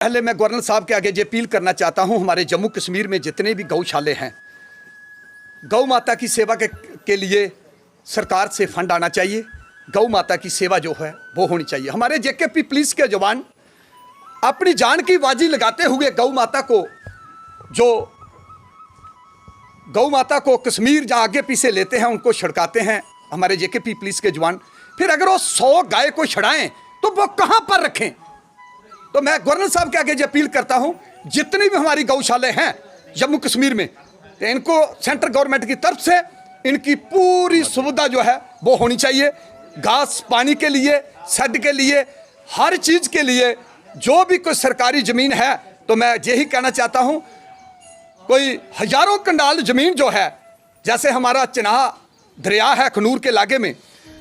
पहले मैं गवर्नर साहब के आगे ये अपील करना चाहता हूं, हमारे जम्मू कश्मीर में जितने भी गौशाले हैं, गौ माता की सेवा के लिए सरकार से फंड आना चाहिए। गौ माता की सेवा जो है वो होनी चाहिए। हमारे जेकेपी पुलिस के जवान अपनी जान की बाजी लगाते हुए गौ माता को कश्मीर जहाँ आगे पीछे लेते हैं, उनको छिड़काते हैं हमारे जेकेपी पुलिस के जवान। फिर अगर वो 100 गाय को छड़ाएं तो वो कहाँ पर रखें? तो मैं गवर्नर साहब के आगे ये अपील करता हूं, जितनी भी हमारी गौशाले हैं जम्मू कश्मीर में, तो इनको सेंट्रल गवर्नमेंट की तरफ से इनकी पूरी सुविधा जो है वो होनी चाहिए। घास पानी के लिए, शेड के लिए, हर चीज़ के लिए जो भी कोई सरकारी ज़मीन है, तो मैं यही कहना चाहता हूं, कोई हजारों कंडाल ज़मीन जो है, जैसे हमारा चिनाह दरिया है खनूर के लागे में,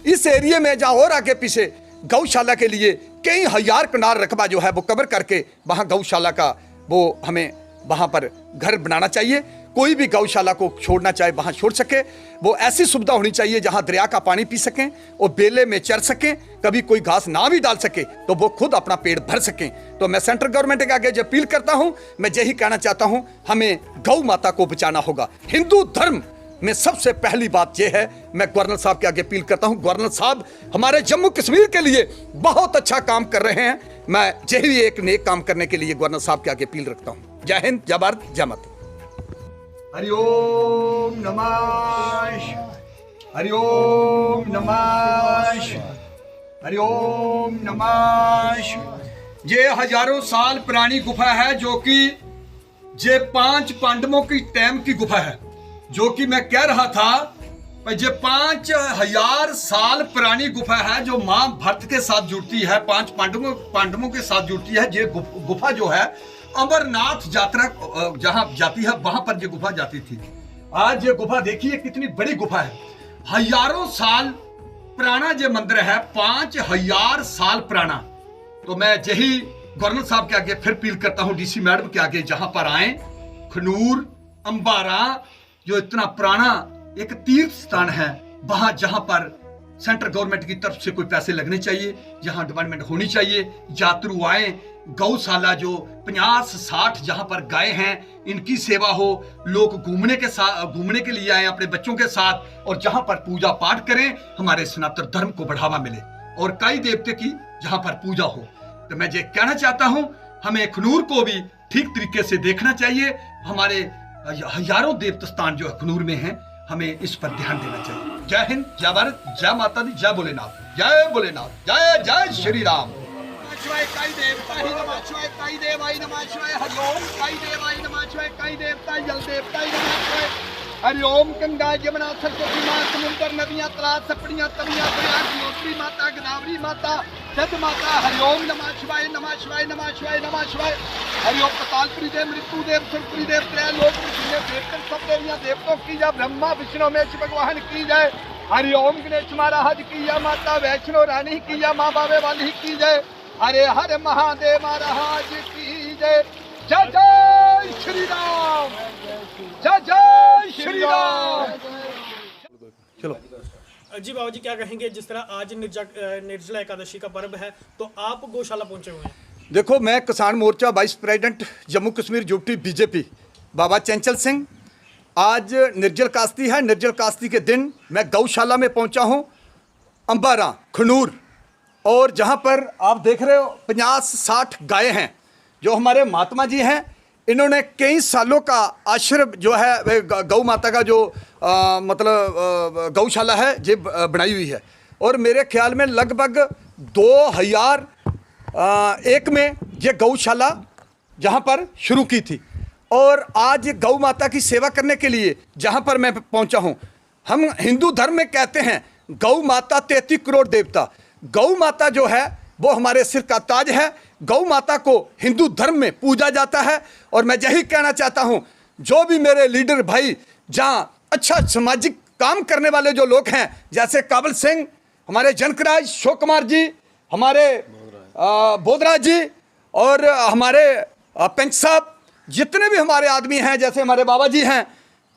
इस एरिए में जहाँ और आगे पीछे गौशाला के लिए कई हजार कनाल रकबा जो है वो कवर करके वहाँ गौशाला का वो हमें वहाँ पर घर बनाना चाहिए। कोई भी गौशाला को छोड़ना चाहे वहाँ छोड़ सके। वो ऐसी सुविधा होनी चाहिए जहाँ दरिया का पानी पी सकें और बेले में चर सकें, कभी कोई घास ना भी डाल सके तो वो खुद अपना पेट भर सकें। तो मैं सेंट्रल गवर्नमेंट के आगे अपील करता हूँ, मैं यही कहना चाहता हूँ, हमें गौ माता को बचाना होगा। हिंदू धर्म में सबसे पहली बात यह है, मैं गवर्नर साहब के आगे अपील करता हूं। गवर्नर साहब हमारे जम्मू कश्मीर के लिए बहुत अच्छा काम कर रहे हैं। मैं यही एक नेक काम करने के लिए गवर्नर साहब के आगे अपील रखता हूं। जय हिंद, जय भारत, जय माता। हरिओम नमः, हरिओम नमः, हरिओम नमः। ये हजारों साल पुरानी गुफा है, जो कि ये 5 पांडवों की टाइम की गुफा है, जो कि मैं कह रहा था। ये 5000 साल पुरानी गुफा है, जो मां भरत के साथ जुड़ती है, 5 पांडवों के साथ जुड़ती है। ये गुफा जो है अमरनाथ यात्रा जहां जाती है, वहां पर ये गुफा जाती थी। आज ये गुफा देखिए कितनी बड़ी गुफा है, हजारों साल पुराना ये मंदिर है, 5000 साल पुराना। तो मैं यही गवर्नर साहब के आगे फिर अपील करता हूँ, डीसी मैडम के आगे, जहां पर आए खनूर अंबारा जो इतना पुराना एक तीर्थ स्थान है, वहां जहां पर सेंट्रल गवर्नमेंट की तरफ से कोई पैसे लगने चाहिए, जहां डेवलपमेंट होनी चाहिए, यात्रु आए, गौशाला जो 50-60 जहां पर गाय हैं इनकी सेवा हो, लोग घूमने के लिए आए अपने बच्चों के साथ, और जहां पर पूजा पाठ करें, हमारे सनातन धर्म को बढ़ावा मिले, और कई देवते की जहां पर पूजा हो। तो मैं ये कहना चाहता हूं, हमें खनूर को भी ठीक तरीके से देखना चाहिए। हमारे हजारों देवता स्थान जो खनूर में हैं, हमें इस पर ध्यान देना चाहिए। जय हिंद, जय भारत, जय माता दी, जय भोलेनाथ, जय भोलेनाथ, जय जय श्री राम। शिवाय काई देवता ही नमः शिवाय, काई देवाय नमः शिवाय, हरिओम काई देवाय नमः शिवाय, काई देवता जल देवता ही नमः शिवाय, हरिओम। गंगा यमुना सरस्वती मां समुद्र नदियां तालाब सपड़ियां तवियां दरिया गोत्री माता गोदावरी माता जद माता, हरिओम नमः शिवाय, नमः शिवाय, नमः शिवाय, नमः शिवाय। हरिओम कपालपुरी देव, मृत्यु देव, सुरपुरी देव, त्रैलोक देवतन सब देवियां देवताओं की जय, ब्रह्मा विष्णु महेश भगवान की जय। हरिओम गणेश महाराज की जय, माता वैष्णो रानी की जय, माँ बाबे वाली की जय, हरे हर महादेव महाराज की जय। जय जय श्री राम, जय जय श्री राम। चलो जी बाबा जी, क्या कहेंगे, जिस तरह आज निर्जला एकादशी का पर्व है, तो आप गौशाला पहुंचे हुए हैं? देखो, मैं Kisan Morcha vice president Jammu Kashmir UT BJP Baba Chanchal Singh, आज निर्जल कास्ती है। निर्जल कास्ती के दिन मैं गौशाला में पहुंचा हूं, अंबारा खनूर, और जहां पर आप देख रहे हो 50-60 गाय हैं, जो हमारे महात्मा जी हैं। इन्होंने कई सालों का आश्रम जो है गौ माता का जो मतलब गौशाला है ये बनाई हुई है, और मेरे ख्याल में लगभग 2001 में ये गौशाला जहां पर शुरू की थी। और आज गौ माता की सेवा करने के लिए जहां पर मैं पहुंचा हूं, हम हिंदू धर्म में कहते हैं गौ माता 33 करोड़ देवता। गौ माता जो है वो हमारे सिर का ताज है। गौ माता को हिंदू धर्म में पूजा जाता है, और मैं यही कहना चाहता हूं, जो भी मेरे लीडर भाई जहां अच्छा सामाजिक काम करने वाले जो लोग हैं, जैसे काबल सिंह, हमारे जनकराज, अशोक कुमार जी, हमारे बोधराज जी, और हमारे पंच साहब, जितने भी हमारे आदमी हैं, जैसे हमारे बाबा जी हैं,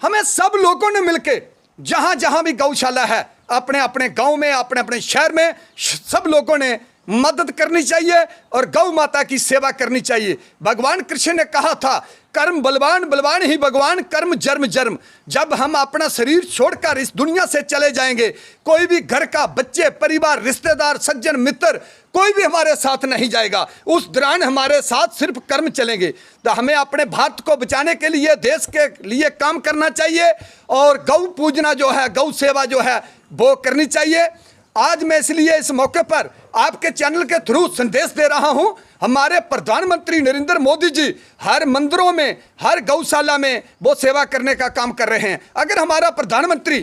हमें सब लोगों ने मिलके जहां जहां भी गौशाला है, अपने अपने गांव में, अपने अपने शहर में, सब लोगों ने मदद करनी चाहिए और गौ माता की सेवा करनी चाहिए। भगवान कृष्ण ने कहा था, कर्म बलवान बलवान ही भगवान, कर्म जन्म जन्म। जब हम अपना शरीर छोड़कर इस दुनिया से चले जाएंगे, कोई भी घर का बच्चे, परिवार, रिश्तेदार, सज्जन, मित्र कोई भी हमारे साथ नहीं जाएगा। उस दौरान हमारे साथ सिर्फ कर्म चलेंगे। तो हमें अपने भारत को बचाने के लिए, देश के लिए काम करना चाहिए और गौ पूजना जो है, गौ सेवा जो है वो करनी चाहिए। आज मैं इसलिए इस मौके पर आपके चैनल के थ्रू संदेश दे रहा हूं। हमारे प्रधानमंत्री नरेंद्र मोदी जी हर मंदिरों में, हर गौशाला में वो सेवा करने का काम कर रहे हैं। अगर हमारा प्रधानमंत्री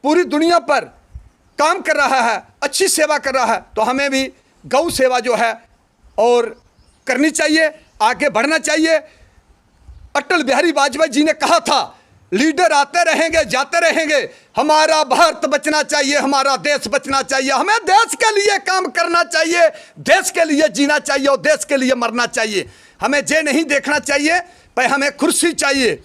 पूरी दुनिया पर काम कर रहा है, अच्छी सेवा कर रहा है, तो हमें भी गौ सेवा जो है और करनी चाहिए, आगे बढ़ना चाहिए। अटल बिहारी वाजपेयी जी ने कहा था, लीडर आते रहेंगे जाते रहेंगे, हमारा भारत बचना चाहिए, हमारा देश बचना चाहिए। हमें देश के लिए काम करना चाहिए, देश के लिए जीना चाहिए और देश के लिए मरना चाहिए। हमें ये नहीं देखना चाहिए भाई हमें कुर्सी चाहिए,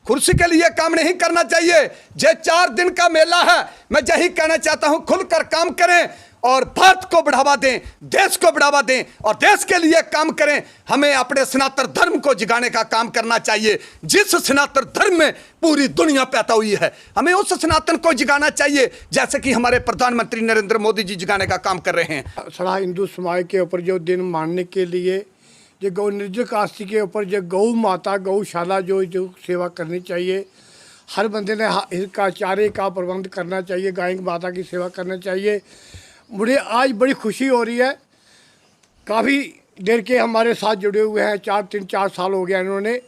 कुर्सी के लिए काम नहीं करना चाहिए। ये 4 दिन का मेला है। मैं यही कहना चाहता हूं, खुलकर काम करें और भारत को बढ़ावा दें, देश को बढ़ावा दें और देश के लिए काम करें। हमें अपने सनातन धर्म को जगाने का काम करना चाहिए। जिस सनातन धर्म में पूरी दुनिया पैदा हुई है, हमें उस सनातन को जगाना चाहिए, जैसे कि हमारे प्रधानमंत्री नरेंद्र मोदी जी जगाने का काम कर रहे हैं। सारा हिंदू समाज के ऊपर जो दिन मानने के लिए जो गौ निर्जल कास्ती के ऊपर जो गौ माता गौशाला जो सेवा करनी चाहिए, हर बंदे ने इसका चारे का प्रबंध करना चाहिए, गाय माता की सेवा करना चाहिए। मुझे आज बड़ी खुशी हो रही है, काफ़ी देर के हमारे साथ जुड़े हुए हैं, 3-4 साल हो गया इन्होंने।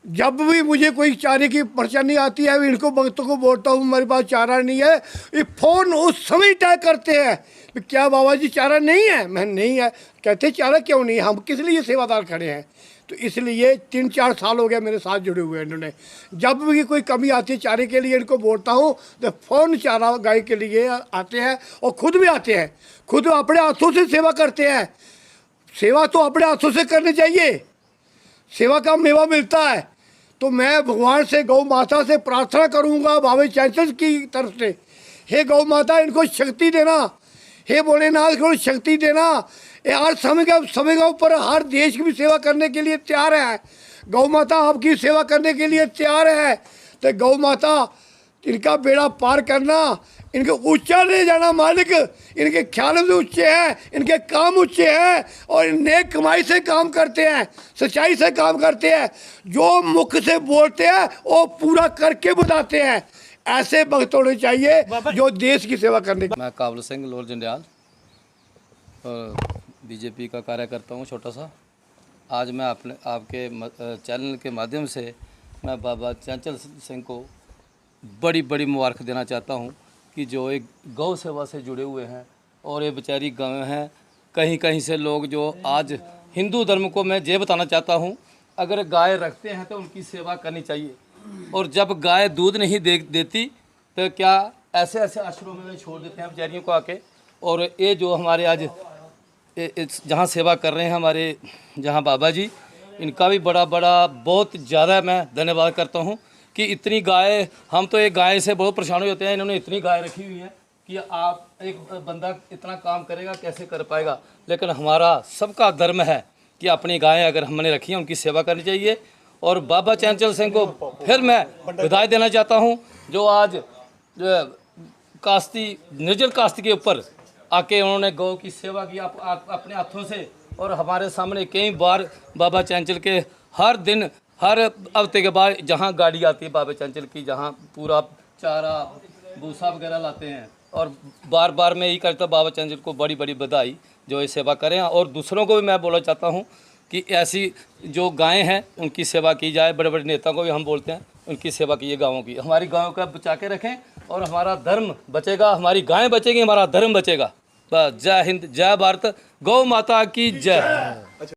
जब भी मुझे कोई चारे की परेशानी आती है, इनको भक्तों को बोलता हूँ मेरे पास चारा नहीं है, ये फ़ोन उस समय तय करते हैं, क्या बाबा जी चारा नहीं है? मैं नहीं है। कहते चारा क्यों नहीं है, हम किस लिए सेवादार खड़े हैं। तो इसलिए 3-4 साल हो गया मेरे साथ जुड़े हुए हैं इन्होंने। जब भी कोई कमी आती है चारे के लिए इनको बोलता हूँ तो फ़ौरन चारा गाय के लिए आते हैं और खुद भी आते हैं, खुद अपने हाथों से सेवा करते हैं। सेवा तो अपने हाथों से करनी चाहिए, सेवा का मेवा मिलता है। तो मैं भगवान से, गौ माता से प्रार्थना करूँगा बाबा चैंचल की तरफ से, हे गौ माता इनको शक्ति देना, हे भोलेनाथ को शक्ति देना। हर समय का ऊपर हर देश की भी सेवा करने के लिए तैयार है। गौ माता आपकी सेवा करने के लिए तैयार है। तो गौ माता इनका बेड़ा पार करना, इनको ऊंचा ले जाना मालिक। इनके ख्याल से ऊंचे हैं, इनके काम ऊंचे हैं और नेक कमाई से काम करते हैं, सच्चाई से काम करते हैं। जो मुख से बोलते हैं वो पूरा करके बताते हैं। ऐसे भक्त होने चाहिए जो देश की सेवा करने। मैं काबल सिंह लोर जंडियाल और बीजेपी का कार्यकर्ता हूँ छोटा सा। आज मैं आपके चैनल के माध्यम से मैं बाबा चंचल सिंह को बड़ी मुबारक देना चाहता हूँ कि जो एक गौ सेवा से जुड़े हुए हैं और ये बेचारी गाँव हैं। कहीं से लोग जो आज हिंदू धर्म को मैं ये बताना चाहता हूँ, अगर गाय रखते हैं तो उनकी सेवा करनी चाहिए। और जब गाय दूध नहीं देती तो क्या ऐसे आश्रमों में छोड़ देते हैं बेचारियों को आके। और ये जो हमारे आज जहाँ सेवा कर रहे हैं हमारे जहाँ बाबा जी, इनका भी बड़ा बहुत ज़्यादा मैं धन्यवाद करता हूँ कि इतनी गाय, हम तो एक गाय से बहुत परेशान हो जाते हैं, इन्होंने इतनी गाय रखी हुई है कि आप एक बंदा इतना काम करेगा कैसे कर पाएगा। लेकिन हमारा सबका धर्म है कि अपनी गायें अगर हमने रखी हैं उनकी सेवा करनी चाहिए। और बाबा चंचल सिंह को फिर मैं बधाई देना चाहता हूँ जो आज कास्ती, निर्जल कास्ती के ऊपर आके उन्होंने गौ की सेवा की अपने हाथों से। और हमारे सामने कई बार बाबा चंचल के हर दिन, हर हफ्ते के बाद जहाँ गाड़ी आती है बाबा चंचल की, जहाँ पूरा चारा भूसा वगैरह लाते हैं। और बार मैं यही करता बाबा चंचल को बड़ी बधाई जो ये सेवा करें। और दूसरों को भी मैं बोलना चाहता हूँ कि ऐसी जो गायें हैं उनकी सेवा की जाए। बड़े नेताओं को भी हम बोलते हैं उनकी सेवा कीजिए, गाँवों की। हमारी गाँव का बचा के रखें और हमारा धर्म बचेगा, हमारी गायें बचेगी, हमारा धर्म बचेगा। बस जय हिंद, जय भारत, गौ माता की जय।